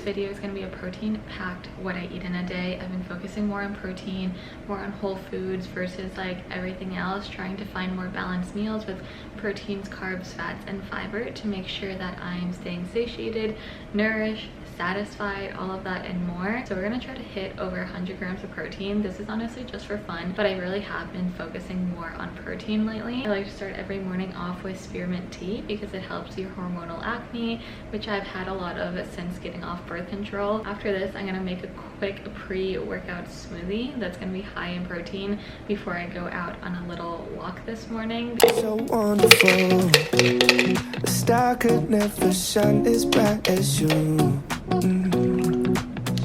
video is going to be a protein packed what I eat in a day. I've been focusing more on protein, more on whole foods versus like everything else, trying to find more balanced meals with proteins, carbs, fats, and fiber to make sure that I'm staying satiated, nourished, satisfied, all of that and more. So we're gonna try to hit over 100 grams of protein. This is honestly just for fun, but I really have been focusing more on protein lately. I like to start every morning off with spearmint tea because it helps your hormonal acne, which I've had a lot of since getting off birth control. After this, I'm gonna make a quick pre-workout smoothie that's gonna be high in protein before I go out on a little walk this morning. So wonderful, the star could never shine as bright as you.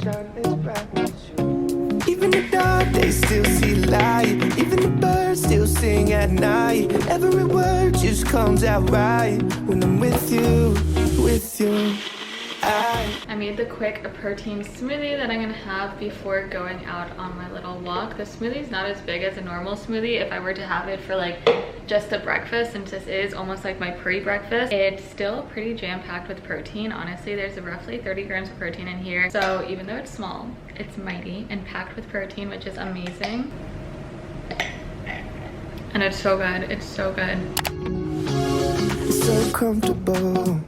Shine as bright as you. Even the dark, they still see light. Even the birds still sing at night. Every word just comes out right when I'm with you, with you. I made the quick protein smoothie that I'm gonna have before going out on my little walk. The smoothie is not as big as a normal smoothie. If I were to have it for like just a breakfast, since this is almost like my pre-breakfast, it's still pretty jam-packed with protein. Honestly, there's roughly 30 grams of protein in here. So even though it's small, it's mighty and packed with protein, which is amazing. And it's so good. It's so good. It's so comfortable.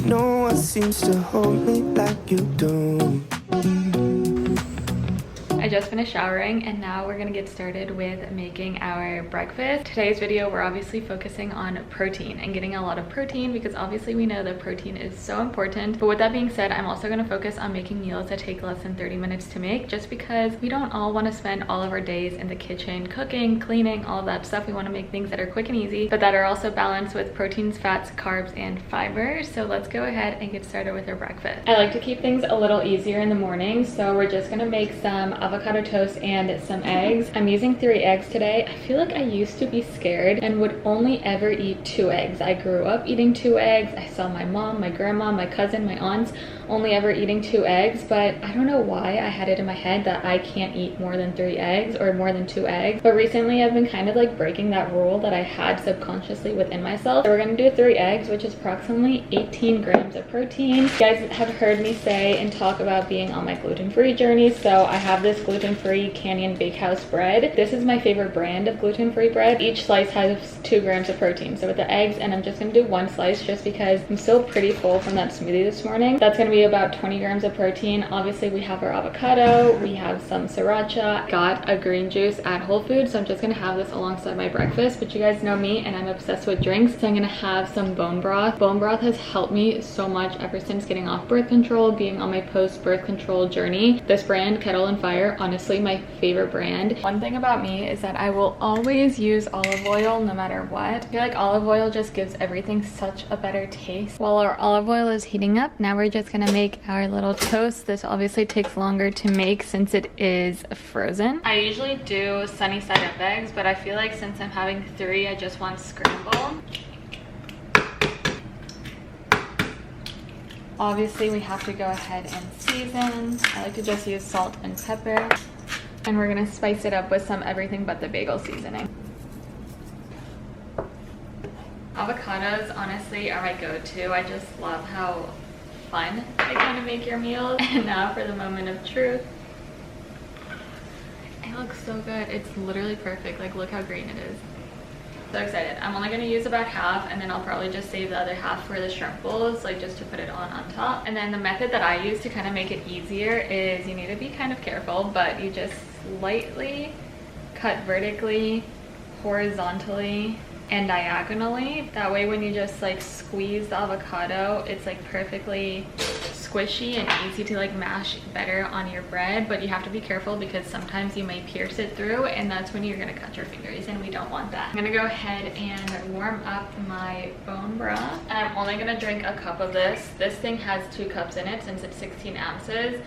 No one seems to hold me like you do. I just finished showering and now we're gonna get started with making our breakfast. Today's video, we're obviously focusing on protein and getting a lot of protein because obviously we know that protein is so important. But with that being said, I'm also gonna focus on making meals that take less than 30 minutes to make, just because we don't all wanna spend all of our days in the kitchen cooking, cleaning, all of that stuff. We wanna make things that are quick and easy, but that are also balanced with proteins, fats, carbs, and fiber. So let's go ahead and get started with our breakfast. I like to keep things a little easier in the morning, so we're just gonna make some avocado toast and some eggs. I'm using 3 eggs today. I feel like I used to be scared and would only ever eat 2 eggs. I grew up eating 2 eggs. I saw my mom, my grandma, my cousin, my aunts only ever eating 2 eggs, but I don't know why I had it in my head that I can't eat more than 3 eggs or more than 2 eggs. But recently I've been kind of like breaking that rule that I had subconsciously within myself. So we're gonna do 3 eggs, which is approximately 18 grams of protein. You guys have heard me say and talk about being on my gluten-free journey, so I have this gluten-free Canyon Bakehouse bread. This is my favorite brand of gluten-free bread. Each slice has 2 grams of protein. So with the eggs, and I'm just gonna do 1 slice just because I'm still pretty full from that smoothie this morning. That's gonna be about 20 grams of protein. Obviously we have our avocado, we have some sriracha. Got a green juice at Whole Foods, so I'm just gonna have this alongside my breakfast. But you guys know me and I'm obsessed with drinks, so I'm gonna have some bone broth. Bone broth has helped me so much ever since getting off birth control, being on my post-birth control journey. This brand, Kettle and Fire, honestly my favorite brand. One thing about me is that I will always use olive oil no matter what. I feel like olive oil just gives everything such a better taste. While our olive oil is heating up, now we're just gonna make our little toast. This obviously takes longer to make since it is frozen. I usually do sunny side up eggs, but I feel like since I'm having 3, I just want scramble. Obviously we have to go ahead and season. I like to just use salt and pepper. And we're gonna spice it up with some everything but the bagel seasoning. Avocados honestly are my go-to. I just love how fun they kind of make your meals. And now for the moment of truth. It looks so good. It's literally perfect. Like, look how green it is. So excited. I'm only gonna use about half, and then I'll probably just save the other half for the shrimp bowls, like just to put it on top. And then the method that I use to kind of make it easier is you need to be kind of careful, but you just slightly cut vertically, horizontally, and diagonally. That way when you just like squeeze the avocado, it's like perfectly squishy and easy to like mash better on your bread. But you have to be careful because sometimes you may pierce it through, and that's when you're gonna cut your fingers, and we don't want that. I'm gonna go ahead and warm up my bone broth, and I'm only gonna drink a cup of this. This thing has 2 cups in it since it's 16 ounces,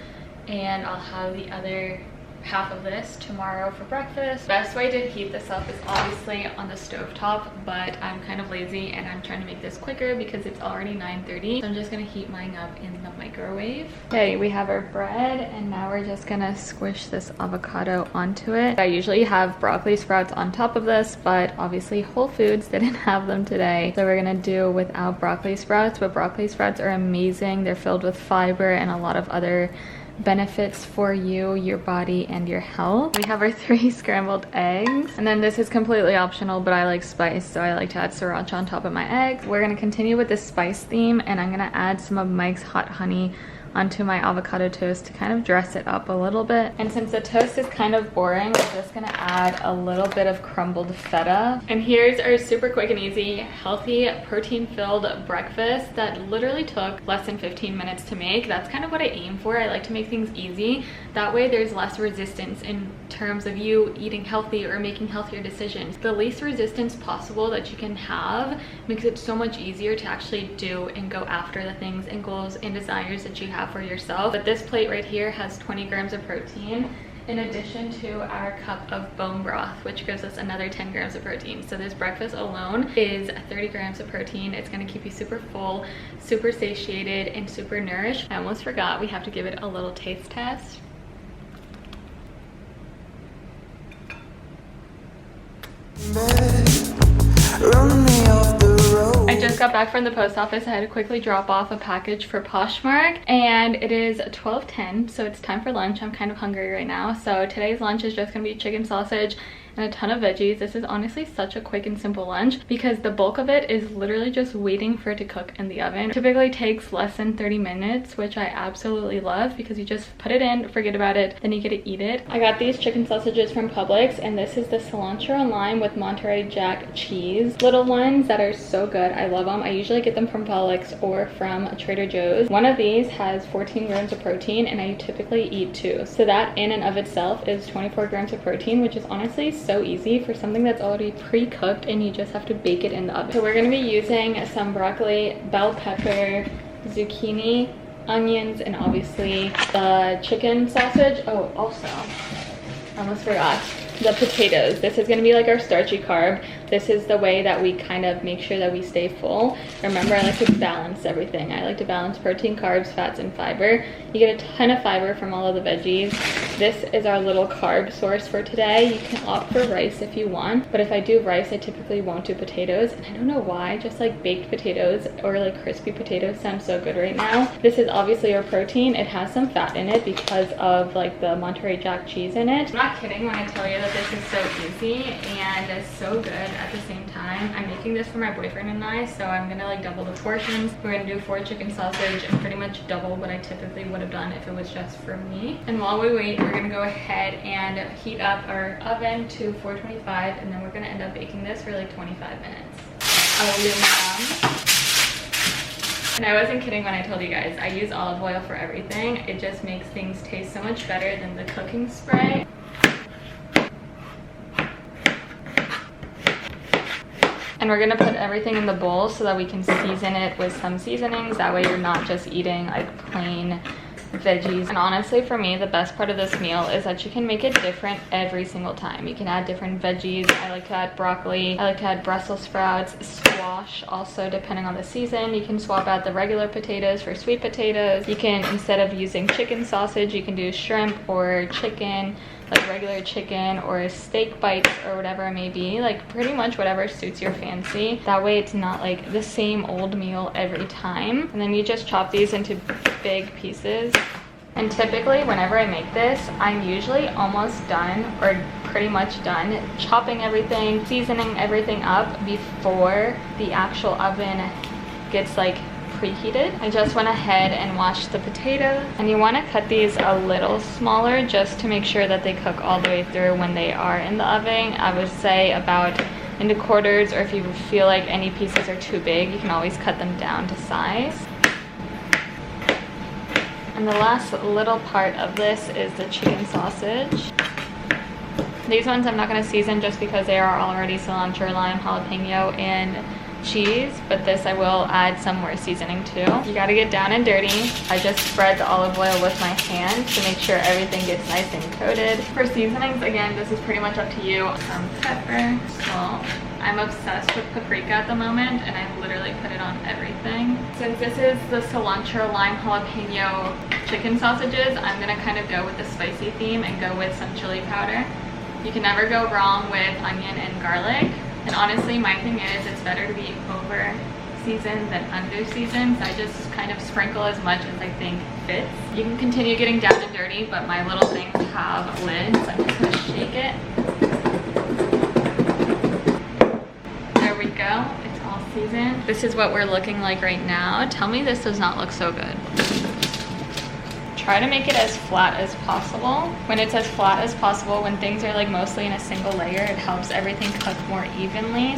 and I'll have the other half of this tomorrow for breakfast. Best way to heat this up is obviously on the stovetop, but I'm kind of lazy and I'm trying to make this quicker because it's already 9:30. So I'm just gonna heat mine up in the microwave. Okay, we have our bread and now we're just gonna squish this avocado onto it. I usually have broccoli sprouts on top of this, but obviously Whole Foods didn't have them today. So we're gonna do without broccoli sprouts, but broccoli sprouts are amazing. They're filled with fiber and a lot of other benefits for you, your body, and your health. We have our 3 scrambled eggs, and then this is completely optional, but I like spice, so I like to add sriracha on top of my eggs. We're gonna continue with this spice theme, and I'm gonna add some of Mike's hot honey onto my avocado toast to kind of dress it up a little bit. And since the toast is kind of boring, I'm just gonna add a little bit of crumbled feta. And here's our super quick and easy, healthy, protein-filled breakfast that literally took less than 15 minutes to make. That's kind of what I aim for. I like to make things easy. That way there's less resistance in terms of you eating healthy or making healthier decisions. The least resistance possible that you can have makes it so much easier to actually do and go after the things and goals and desires that you have for yourself. But this plate right here has 20 grams of protein in addition to our cup of bone broth, which gives us another 10 grams of protein. So this breakfast alone is 30 grams of protein. It's gonna keep you super full, super satiated, and super nourished. I almost forgot, we have to give it a little taste test. I just got back from the post office. I had to quickly drop off a package for Poshmark, and it is 12:10, so it's time for lunch. I'm kind of hungry right now, so today's lunch is just gonna be chicken sausage and a ton of veggies. This is honestly such a quick and simple lunch because the bulk of it is literally just waiting for it to cook in the oven. It typically takes less than 30 minutes, which I absolutely love because you just put it in, forget about it, then you get to eat it. I got these chicken sausages from Publix, and this is the cilantro and lime with Monterey Jack cheese. Little ones that are so good. I love them. I usually get them from Publix or from Trader Joe's. One of these has 14 grams of protein, and I typically eat 2. So that in and of itself is 24 grams of protein, which is honestly so easy for something that's already pre-cooked and you just have to bake it in the oven. So we're going to be using some broccoli, bell pepper, zucchini, onions, and obviously the chicken sausage. Oh, also, I almost forgot, the potatoes. This is going to be like our starchy carb. This is the way that we kind of make sure that we stay full. Remember, I like to balance everything. I like to balance protein, carbs, fats, and fiber. You get a ton of fiber from all of the veggies. This is our little carb source for today. You can opt for rice if you want, but if I do rice, I typically won't do potatoes, and I don't know why, just like baked potatoes or like crispy potatoes sound so good right now. This is obviously our protein. It has some fat in it because of like the Monterey Jack cheese in it. I'm not kidding when I tell you that this is so easy and so good at the same time. I'm making this for my boyfriend and I, so I'm gonna like double the portions. We're gonna do 4 chicken sausage and pretty much double what I typically would have done if it was just for me. And while we wait, we're gonna go ahead and heat up our oven to 425, and then we're gonna end up baking this for like 25 minutes. Aluminum. And I wasn't kidding when I told you guys, I use olive oil for everything. It just makes things taste so much better than the cooking spray. And we're gonna put everything in the bowl so that we can season it with some seasonings. That way you're not just eating like plain veggies. And honestly, for me, the best part of this meal is that you can make it different every single time. You can add different veggies. I like to add broccoli. I like to add Brussels sprouts, squash also, depending on the season. You can swap out the regular potatoes for sweet potatoes. You can, instead of using chicken sausage, you can do shrimp or chicken, like regular chicken or steak bites or whatever it may be, like pretty much whatever suits your fancy. That way it's not like the same old meal every time. And then you just chop these into big pieces. And typically whenever I make this, I'm usually almost done or pretty much done chopping everything, seasoning everything up before the actual oven gets like preheated. I just went ahead and washed the potatoes, and you want to cut these a little smaller just to make sure that they cook all the way through when they are in the oven. I would say about into quarters, or if you feel like any pieces are too big, you can always cut them down to size. And the last little part of this is the chicken sausage. These ones I'm not going to season just because they are already cilantro, lime, jalapeno, and cheese, but this I will add some more seasoning to. You gotta get down and dirty. I just spread the olive oil with my hand to make sure everything gets nice and coated. For seasonings, again, this is pretty much up to you. Some pepper, salt. I'm obsessed with paprika at the moment, and I literally put it on everything. Since this is the cilantro, lime, jalapeno chicken sausages, I'm gonna kind of go with the spicy theme and go with some chili powder. You can never go wrong with onion and garlic. And honestly, my thing is, it's better to be over seasoned than under seasoned. So I just kind of sprinkle as much as I think fits. You can continue getting down and dirty, but my little things have lids. I'm just gonna shake it. There we go, it's all seasoned. This is what we're looking like right now. Tell me this does not look so good. Try to make it as flat as possible. When it's as flat as possible, when things are like mostly in a single layer, it helps everything cook more evenly.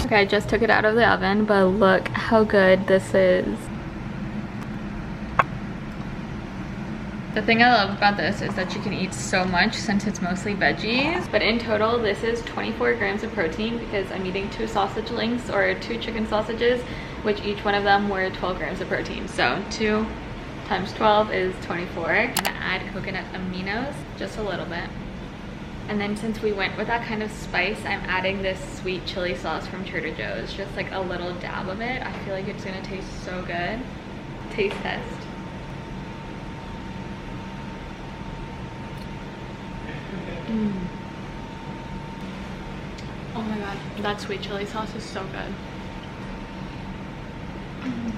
Okay, I just took it out of the oven, but look how good this is. The thing I love about this is that you can eat so much since it's mostly veggies. But in total, this is 24 grams of protein because I'm eating 2 sausage links or 2 chicken sausages, which each one of them were 12 grams of protein. So 2 times 12 is 24. I'm gonna add coconut aminos, just a little bit. And then since we went with that kind of spice, I'm adding this sweet chili sauce from Trader Joe's, just like a little dab of it. I feel like it's gonna taste so good. Taste test. Oh my god, that sweet chili sauce is so good.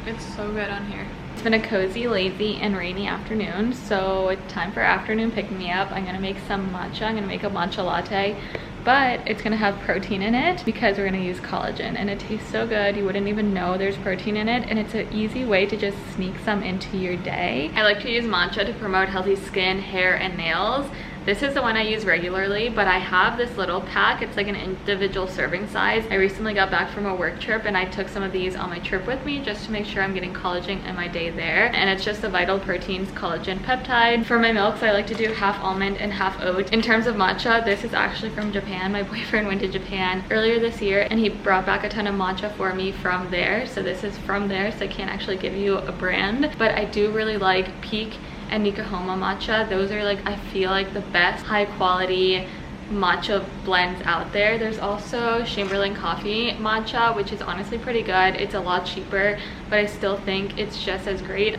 It's so good on here. It's been a cozy, lazy, and rainy afternoon, so it's time for afternoon pick-me-up. I'm gonna make some matcha. I'm gonna make a matcha latte, but it's gonna have protein in it because we're gonna use collagen, and it tastes so good you wouldn't even know there's protein in it, and it's an easy way to just sneak some into your day. I like to use matcha to promote healthy skin, hair, and nails. This is the one I use regularly, but I have this little pack. It's like an individual serving size. I recently got back from a work trip and I took some of these on my trip with me just to make sure I'm getting collagen in my day there. And it's just the Vital Proteins Collagen Peptide. For my milks, I like to do half almond and half oat. In terms of matcha, this is actually from Japan. My boyfriend went to Japan earlier this year and he brought back a ton of matcha for me from there. So this is from there, so I can't actually give you a brand, but I do really like Peak and Nikahoma matcha. Those are like, I feel like the best high quality matcha blends out there. There's also Chamberlain Coffee matcha, which is honestly pretty good. It's a lot cheaper, but I still think it's just as great.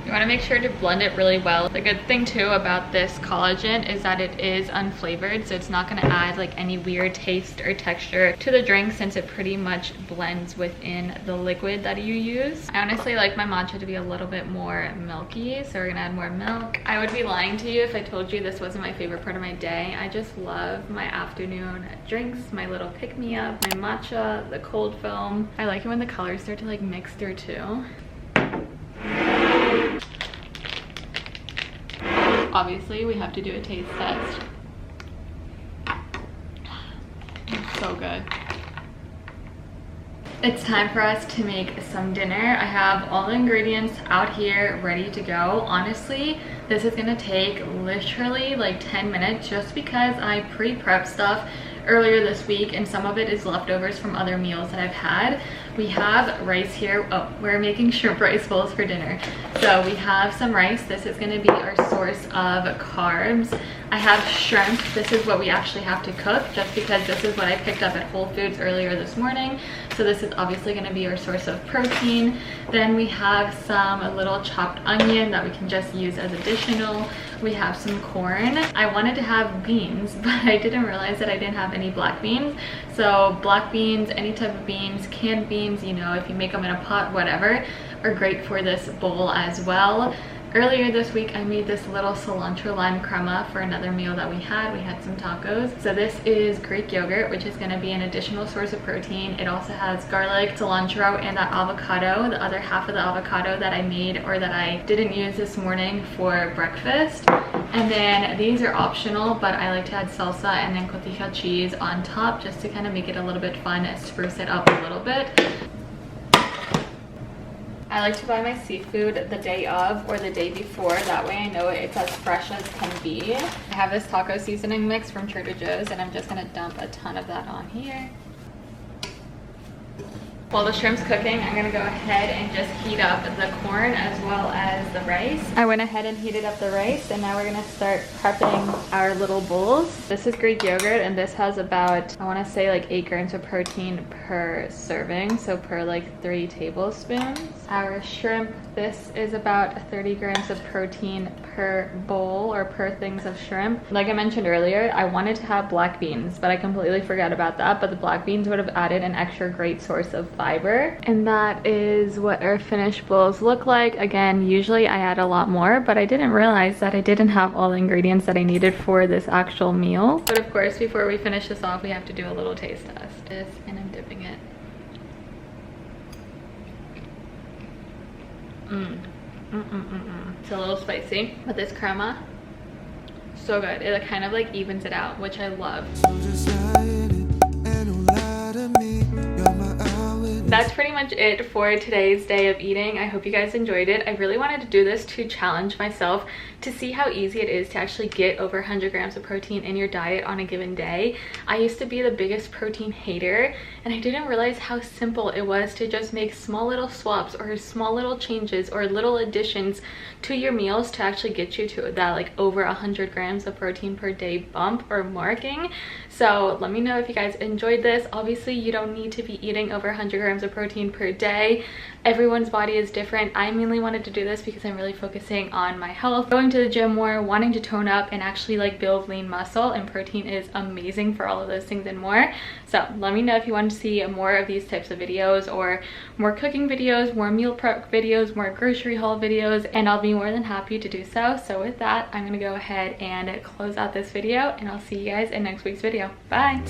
You want to make sure to blend it really well. The good thing too about this collagen is that it is unflavored, so it's not going to add like any weird taste or texture to the drink since it pretty much blends within the liquid that you use. I honestly like my matcha to be a little bit more milky, so we're gonna add more milk. I would be lying to you if I told you this wasn't my favorite part of my day. I just love my afternoon drinks, my little pick-me-up, my matcha, the cold foam. I like it when the colors start to like mix through too. Obviously, we have to do a taste test. It's so good. It's time for us to make some dinner. I have all the ingredients out here ready to go. Honestly, this is gonna take literally like 10 minutes just because I pre-prep stuff earlier this week and some of it is leftovers from other meals that I've had. We have rice here. Oh, we're making shrimp rice bowls for dinner. So we have some rice. This is going to be our source of carbs. I have shrimp. This is what we actually have to cook just because this is what I picked up at Whole Foods earlier this morning. So this is obviously going to be our source of protein. Then we have some little chopped onion that we can just use as additional. We have some corn. I wanted to have beans, but I didn't realize that I didn't have any black beans. So black beans, any type of beans, canned beans, you know, if you make them in a pot, whatever, are great for this bowl as well. Earlier this week, I made this little cilantro lime crema for another meal that we had. We had some tacos. So this is Greek yogurt, which is going to be an additional source of protein. It also has garlic, cilantro, and that avocado, the other half of the avocado that I made or that I didn't use this morning for breakfast. And then these are optional, but I like to add salsa and then cotija cheese on top just to kind of make it a little bit fun, spruce it up a little bit. I like to buy my seafood the day of or the day before. That way I know it's as fresh as can be. I have this taco seasoning mix from Trader Joe's and I'm just gonna dump a ton of that on here. While the shrimp's cooking, I'm gonna go ahead and just heat up the corn as well as the rice. I went ahead and heated up the rice and now we're gonna start prepping our little bowls. This is Greek yogurt and this has about, I wanna say like 8 grams of protein per serving, so per like 3 tablespoons. Our shrimp, this is about 30 grams of protein per bowl or per things of shrimp. Like I mentioned earlier, I wanted to have black beans, but I completely forgot about that, but the black beans would have added an extra great source of fiber. And that is what our finished bowls look like. Again, usually I add a lot more, but I didn't realize that I didn't have all the ingredients that I needed for this actual meal. But of course, before we finish this off, we have to do a little taste test. And I'm dipping it. It's a little spicy, but this crema, so good. It kind of like evens it out, which I love. That's pretty much it for today's day of eating. I hope you guys enjoyed it. I really wanted to do this to challenge myself to see how easy it is to actually get over 100 grams of protein in your diet on a given day. I used to be the biggest protein hater and I didn't realize how simple it was to just make small little swaps or small little changes or little additions to your meals to actually get you to that like over 100 grams of protein per day bump or marking. So let me know if you guys enjoyed this. Obviously you don't need to be eating over 100 grams of protein per day. Everyone's body is different. I mainly wanted to do this because I'm really focusing on my health, going to the gym more, wanting to tone up and actually like build lean muscle, and protein is amazing for all of those things and more. So let me know if you want to see more of these types of videos or more cooking videos, more meal prep videos, more grocery haul videos, and I'll be more than happy to do so. So with that, I'm gonna go ahead and close out this video and I'll see you guys in next week's video. Bye.